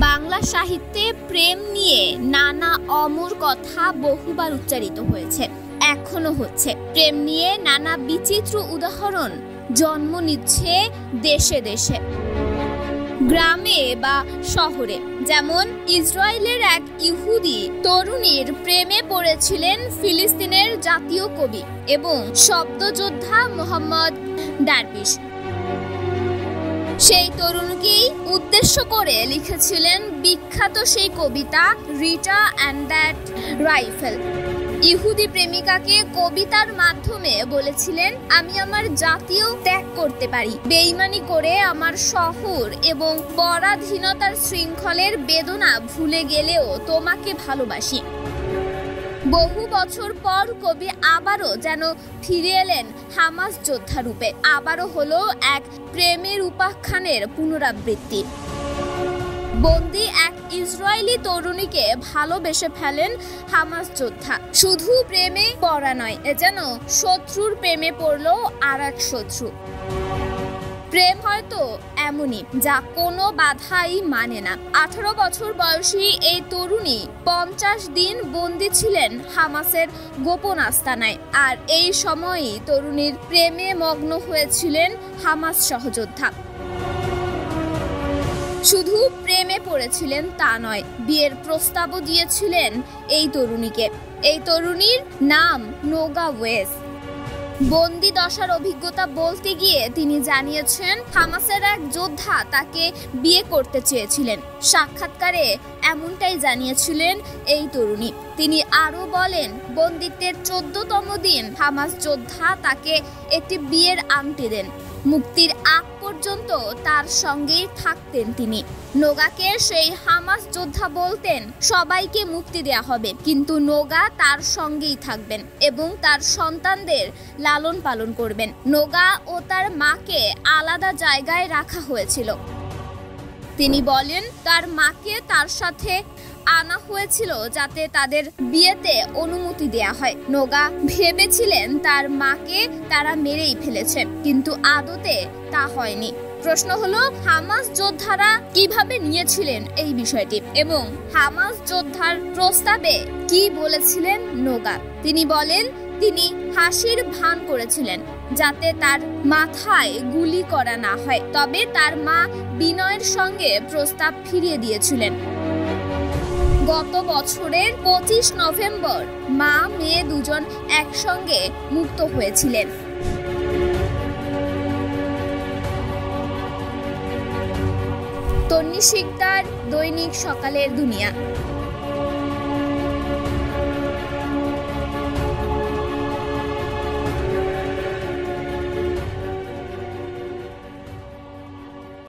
বাংলা সাহিত্যে প্রেম নিয়ে নানা অমর কথা বহুবার উচ্চারিত হয়েছে, এখনো হচ্ছে। প্রেম নিয়ে নানা বিচিত্র উদাহরণ জন্ম নিচ্ছে দেশে দেশে, গ্রামে বা শহরে। যেমন ইসরায়েলের এক ইহুদি তরুণীর প্রেমে পড়েছিলেন ফিলিস্তিনের জাতীয় কবি এবং শব্দযোদ্ধা মোহাম্মদ ডারবিশ। সেই তরুণীকেই উদ্দেশ্য করে লিখেছিলেন বিখ্যাত সেই কবিতা রিটা অ্যান্ড দ্যাট রাইফেল। ইহুদি প্রেমিকাকে কবিতার মাধ্যমে বলেছিলেন, আমি আমার জাতীয় ত্যাগ করতে পারি, বেঈমানি করে আমার শহর এবং পরাধীনতার শৃঙ্খলের বেদনা ভুলে গেলেও তোমাকে ভালোবাসি। বহু বছর পর কবি আবারও যেন ফিরে এলেন হামাস যোদ্ধা রূপে। আবারও হলো এক প্রেমের উপাখ্যানের পুনরাবৃত্তি। বন্দী এক ইসরায়েলি তরুণীকে ভালোবেসে ফেলেন হামাস যোদ্ধা। শুধু প্রেমে পড়া নয়, যেন শত্রুর প্রেমে পড়লো আর এক শত্রু। প্রেম হয়তো এমনই, যা কোনো বাধাই মানে না। 18 বছর বয়সী এই তরুণী 50 দিন বন্দী ছিলেন হামাসের গোপন আস্তানায়। আর এই সময়ই তরুণীর প্রেমে মগ্ন হয়েছিলেন হামাস সহযোদ্ধা। শুধু প্রেমে পড়েছিলেন তা নয়, বিয়ের প্রস্তাবও দিয়েছিলেন এই তরুণীকে। এই তরুণীর নাম নোগা ওয়েস। বন্দি দশার অভিজ্ঞতা বলতে গিয়ে তিনি জানিয়েছেন, হামাসের এক যোদ্ধা তাকে বিয়ে করতে চেয়েছিলেন। সাক্ষাৎকারে এমনটাই জানিয়েছিলেন এই তরুণী। তিনি আরো বলেন, বন্দিত্বের 14তম দিন হামাস যোদ্ধা তাকে একটি বিয়ের আংটি দেন। মুক্তির আগ পর্যন্ত তার সঙ্গেই থাকতেন তিনি। নোগাকে সেই হামাস যোদ্ধা বলতেন, সবাইকে মুক্তি দেয়া হবে, কিন্তু নোগা তার সঙ্গেই থাকবেন এবং তার সন্তানদের লালন পালন করবেন। নোগা ও তার মাকে আলাদা জায়গায় রাখা হয়েছিল। তিনি বলেন, তার মাকে তার সাথে আনা হয়েছিল যাতে তাদের বিয়েতে অনুমতি দেয়া হয়। নোগা ভেবেছিলেন তার মাকে তারা মেরেই ফেলেছে, কিন্তু আদতে তা হয়নি। প্রশ্ন হলো, হামাস যোদ্ধারা কিভাবে নিয়েছিলেন এই বিষয়টি এবং হামাস যোদ্ধার প্রস্তাবে কি বলেছিলেন নোগা? তিনি বলেন, তিনি হাসির ভান করেছিলেন যাতে তার মাথায় গুলি করা না হয়। তবে তার মা বিনয়ের সঙ্গে প্রস্তাব ফিরিয়ে দিয়েছিলেন। গত বছরের 25 নভেম্বর মা মেয়ে দুজন একসঙ্গে মুক্ত হয়েছিলেন। তন্নি শিকদার, দৈনিক সকালের দুনিয়া।